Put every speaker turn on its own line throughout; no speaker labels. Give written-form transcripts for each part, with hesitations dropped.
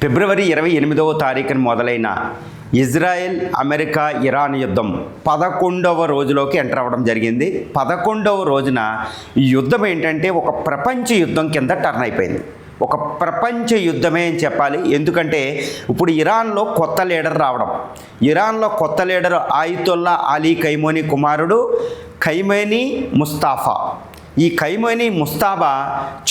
ఫిబ్రవరి 28వ తారీఖున మొదలైన Israel America Iran యుద్ధం 11వ రోజులోకి ఎంటర్ అవ్వడం జరిగింది. 11వ రోజున ఈ యుద్ధం ఏంటంటే ఒక ప్రపంచ యుద్ధం కింద టర్న్ అయిపోయింది. ఒక ప్రపంచ యుద్ధమే అని చెప్పాలి. ఎందుకంటే ఇప్పుడు ఇరాన్లో కొత్త లీడర్ రావడం, ఇరాన్లో కొత్త లీడర్ ఆయితుల్లా అలీ ఖైమోనీ కుమారుడు ఖైమోనీ ముస్తాఫా. ఈ ఖైమోనీ ముస్తాఫా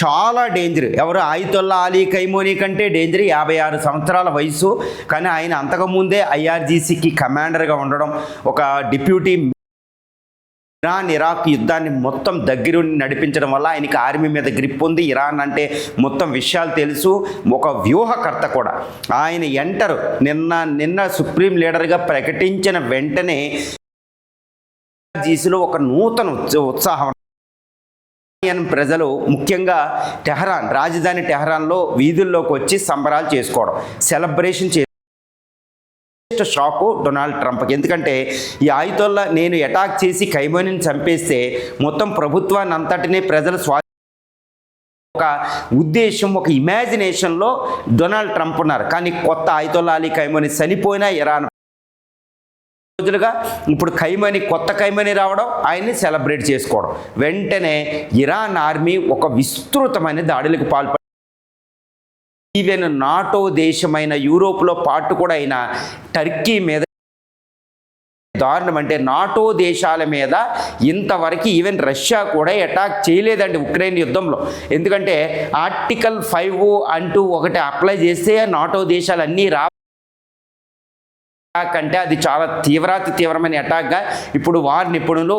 చాలా డేంజర్. ఎవరు? ఆయితుల్లా అలీ ఖైమోనీ కంటే డేంజర్. 56 సంవత్సరాల వయసు. కానీ ఆయన అంతకుముందే IRGCకి కమాండర్గా ఉండడం, ఒక డిప్యూటీ ఇరాన్ ఇరాక్ యుద్ధాన్ని మొత్తం దగ్గరుండి నడిపించడం వల్ల ఆయనకి ఆర్మీ మీద గ్రిప్ ఉంది. ఇరాన్ అంటే మొత్తం విషయాలు తెలుసు. ఒక వ్యూహకర్త కూడా. ఆయన నిన్న సుప్రీం లీడర్గా ప్రకటించిన వెంటనే IRGCలో ఒక నూతన ఉత్సాహం. ప్రజలు ముఖ్యంగా రాజధాని టెహరాన్లో వీధుల్లోకి వచ్చి సంబరాలు చేసుకోవడం, సెలబ్రేషన్ షాకు డొనాల్డ్ ట్రంప్కి. ఎందుకంటే ఈ ఆయుధంలో నేను అటాక్ చేసి ఖైమోనీని చంపేస్తే మొత్తం ప్రభుత్వాన్ని అంతటినీ ప్రజలు ఒక ఉద్దేశం, ఒక ఇమాజినేషన్లో డొనాల్డ్ ట్రంప్ ఉన్నారు. కానీ కొత్త ఆయుధల్లా అలీ ఖైమోనీ చనిపోయినా ఇరాన్ రోజులుగా ఇప్పుడు కొత్త ఖైమోనీ రావడం, ఆయన్ని సెలబ్రేట్ చేసుకోవడం. వెంటనే ఇరాన్ ఆర్మీ ఒక విస్తృతమైన దాడులకు పాల్పడి ఈవెన్ నాటో దేశమైన యూరోప్లో పాటు కూడా అయిన టర్కీ మీద దారుణం. అంటే నాటో దేశాల మీద ఇంతవరకు ఈవెన్ రష్యా కూడా అటాక్ చేయలేదండి ఉక్రెయిన్ యుద్ధంలో. ఎందుకంటే ఆర్టికల్ 5 అంటూ ఒకటి అప్లై చేస్తే నాటో దేశాలన్నీ కంటే అది చాలా తీవ్రమైన అటాక్గా ఇప్పుడు వారి నిపుణులు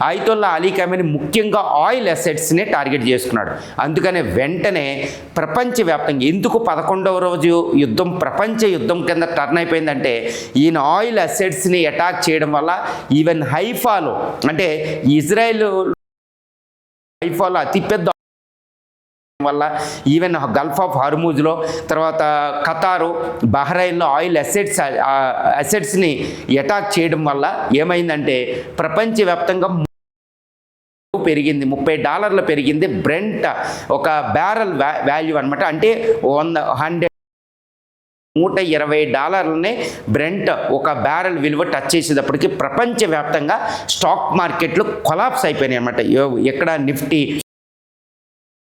ఆయితుల్లా అలీ ఖైమోనీ ముఖ్యంగా ఆయిల్ అసెట్స్ని టార్గెట్ చేసుకున్నాడు. అందుకనే వెంటనే ప్రపంచవ్యాప్తంగా ఎందుకు 11వ రోజు యుద్ధం ప్రపంచ యుద్ధం కింద టర్న్ అయిపోయిందంటే ఈయన ఆయిల్ అసెట్స్ని అటాక్ చేయడం వల్ల ఈవెన్ హైఫాలో, అంటే ఇజ్రాయెల్ హైఫాలో అతిపెద్ద వల్ల, ఈవెన్ గల్ఫ్ ఆఫ్ హార్మూజ్లో, తర్వాత ఖతారు, బహ్రెయిన్లో ఆయిల్ అసెట్స్ని అటాక్ చేయడం వల్ల ఏమైందంటే ప్రపంచవ్యాప్తంగా పెరిగింది. $30 పెరిగింది బ్రెంట్ ఒక బ్యారల్ వాల్యూ అనమాట. అంటే $120 బ్రెంట్ ఒక బ్యారెల్ విలువ టచ్ చేసేటప్పటికి ప్రపంచవ్యాప్తంగా స్టాక్ మార్కెట్లు కొలాప్స్ అయిపోయినాయి అనమాట. ఎక్కడ నిఫ్టీ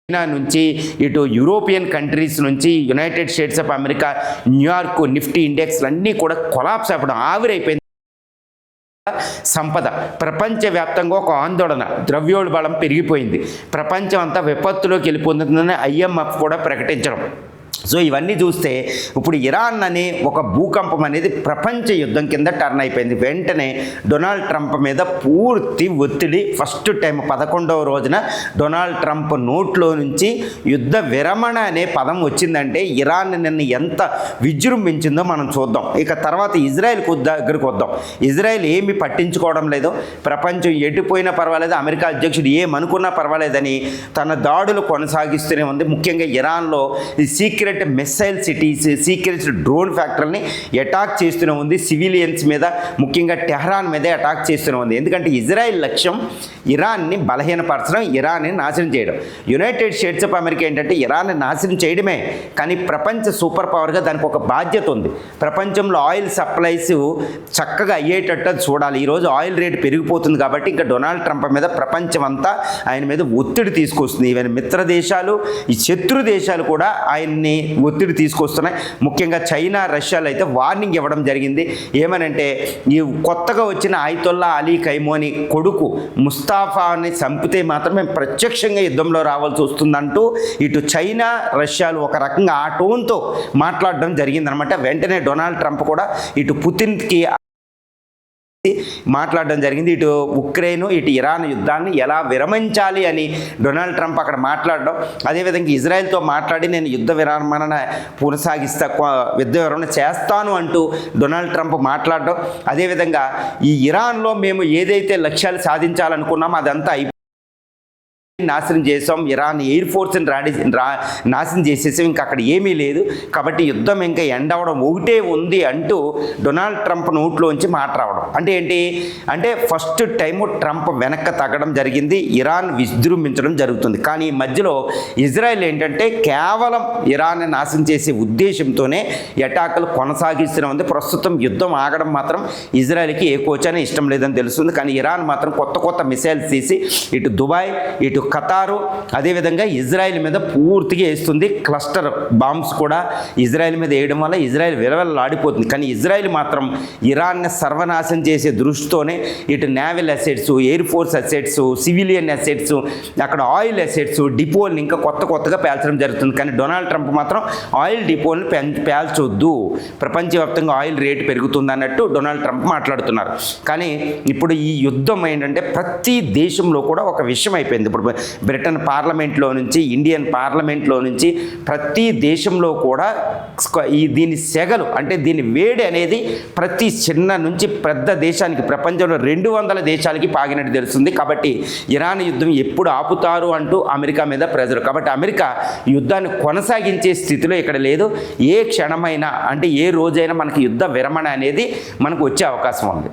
చైనా నుంచి, ఇటు యూరోపియన్ కంట్రీస్ నుంచి, United States of America, New York Nifty ఇండెక్స్లు అన్నీ కూడా కొలాప్స్ అయిపోవడం, ఆవిరైపోయింది సంపద. ప్రపంచవ్యాప్తంగా ఒక ఆందోళన, ద్రవ్యోల్బణం పెరిగిపోయింది, ప్రపంచం అంతా విపత్తులోకి వెళ్ళిపోతుందని IMF కూడా ప్రకటించడం. సో ఇవన్నీ చూస్తే ఇప్పుడు ఇరాన్ అనే ఒక భూకంపం అనేది ప్రపంచ యుద్ధం కింద టర్న్ అయిపోయింది. వెంటనే డొనాల్డ్ ట్రంప్ మీద పూర్తి ఒత్తిడి. ఫస్ట్ టైం 11వ రోజున డొనాల్డ్ ట్రంప్ నోట్లో నుంచి యుద్ధ విరమణ అనే పదం వచ్చిందంటే ఇరాన్ నిన్న ఎంత విజృంభించిందో మనం చూద్దాం. ఇక తర్వాత ఇజ్రాయెల్ దగ్గరికి వద్దాం. ఇజ్రాయెల్ ఏమి పట్టించుకోవడం లేదు, ప్రపంచం ఎటుపోయినా పర్వాలేదు, అమెరికా అధ్యక్షుడు ఏమనుకున్నా పర్వాలేదని తన దాడులు కొనసాగిస్తూనే ఉంది. ముఖ్యంగా ఇరాన్లో ఈ secret missile cities, secret drone ఫ్యాక్టరీని అటాక్ చేస్తూనే ఉంది. సివిలియన్స్ మీద, ముఖ్యంగా టెహరాన్ మీదే అటాక్ చేస్తూనే ఉంది. ఎందుకంటే ఇజ్రాయెల్ లక్ష్యం ఇరాన్ని బలహీనపరచడం, ఇరాన్ని నాశనం చేయడం. యునైటెడ్ స్టేట్స్ ఆఫ్ అమెరికా ఏంటంటే ఇరాన్ని నాశనం చేయడమే, కానీ ప్రపంచ సూపర్ పవర్గా దానికి ఒక బాధ్యత ఉంది. ప్రపంచంలో ఆయిల్ సప్లైస్ చక్కగా అయ్యేటట్టు చూడాలి. ఈరోజు ఆయిల్ రేటు పెరిగిపోతుంది కాబట్టి ఇంకా డొనాల్డ్ ట్రంప్ మీద ప్రపంచం అంతా ఆయన మీద ఒత్తిడి తీసుకొస్తుంది. ఈవెన్ మిత్ర దేశాలు, ఈ శత్రు దేశాలు కూడా ఆయన్ని ఒత్తిడి తీసుకొస్తున్నాయి. ముఖ్యంగా చైనా, రష్యాలు అయితే వార్నింగ్ ఇవ్వడం జరిగింది. ఏమనంటే ఈ కొత్తగా వచ్చిన ఆయితుల్లా అలీ ఖైమోనీ కొడుకు ముస్తాఫాని చంపితే మాత్రం మేము ప్రత్యక్షంగా యుద్ధంలో రావాల్సి వస్తుందంటూ ఇటు చైనా, రష్యాలు ఒక రకంగా ఆ టోన్తో మాట్లాడడం జరిగిందనమాట. వెంటనే డొనాల్డ్ ట్రంప్ కూడా ఇటు పుతిన్కి మాట్లాడడం జరిగింది. ఇటు ఉక్రెయిన్, ఇటు ఇరాన్ యుద్ధాన్ని ఎలా విరమించాలి అని డొనాల్డ్ ట్రంప్ అక్కడ మాట్లాడడం, అదేవిధంగా ఇజ్రాయెల్తో మాట్లాడి నేను యుద్ధ విరమణ యుద్ధ విరమణ చేస్తాను అంటూ డొనాల్డ్ ట్రంప్ మాట్లాడడం, అదేవిధంగా ఈ ఇరాన్లో మేము ఏదైతే లక్ష్యాలు సాధించాలనుకున్నామో అదంతా నాశనం చేసాం, ఇరాన్ ఎయిర్ ఫోర్స్ని నాశనం చేసేసాం, ఇంకా అక్కడ ఏమీ లేదు, కాబట్టి యుద్ధం ఇంకా ఎండ్ అవ్వడం ఒకటే ఉంది అంటూ డొనాల్డ్ ట్రంప్ నోట్లోంచి మాట రావడం. అంటే ఏంటి అంటే ఫస్ట్ టైము ట్రంప్ వెనక్కి తగ్గడం జరిగింది, ఇరాన్ విజృంభించడం జరుగుతుంది. కానీ ఈ మధ్యలో ఇజ్రాయెల్ ఏంటంటే కేవలం ఇరాన్ని నాశనం చేసే ఉద్దేశంతోనే అటాకులు కొనసాగిస్తూనే ఉంది. ప్రస్తుతం యుద్ధం ఆగడం మాత్రం ఇజ్రాయెల్కి ఏ కోచైనా ఇష్టం లేదని తెలుస్తుంది. కానీ ఇరాన్ మాత్రం కొత్త కొత్త మిసైల్స్ తీసి ఇటు దుబాయ్, ఇటు ఖతారు, అదేవిధంగా ఇజ్రాయెల్ మీద పూర్తిగా వేస్తుంది. క్లస్టర్ బాంబ్స్ కూడా ఇజ్రాయెల్ మీద వేయడం వల్ల ఇజ్రాయెల్ విలవెల్లాడిపోతుంది. కానీ ఇజ్రాయెల్ మాత్రం ఇరాన్ని సర్వనాశనం చేసే దృష్టితోనే ఇటు naval assets, air force assets, civilian assets, అక్కడ ఆయిల్ అసెట్స్, డిపోల్ని ఇంకా కొత్తగా పేల్చడం జరుగుతుంది. కానీ డొనాల్డ్ ట్రంప్ మాత్రం ఆయిల్ డిపోల్ని పేల్చొద్దు, ప్రపంచవ్యాప్తంగా ఆయిల్ రేటు పెరుగుతుంది అన్నట్టు డొనాల్డ్ ట్రంప్ మాట్లాడుతున్నారు. కానీ ఇప్పుడు ఈ యుద్ధం ఏంటంటే ప్రతి దేశంలో కూడా ఒక విషయం అయిపోయింది. ఇప్పుడు బ్రిటన్ పార్లమెంట్లో నుంచి, ఇండియన్ పార్లమెంట్లో నుంచి ప్రతి దేశంలో కూడా దీని సెగలు అంటే దీని వేడి అనేది ప్రతి చిన్న నుంచి పెద్ద దేశానికి, ప్రపంచంలో 200 దేశాలకి పాగినట్టు తెలుస్తుంది. కాబట్టి ఇరాన్ యుద్ధం ఎప్పుడు ఆపుతారు అంటూ అమెరికా మీద ప్రెజర్. కాబట్టి అమెరికా యుద్ధాన్ని కొనసాగించే స్థితిలో ఇక్కడ లేదు. ఏ క్షణమైనా అంటే ఏ రోజైనా మనకి యుద్ధ విరమణ అనేది మనకు వచ్చే అవకాశం ఉంది.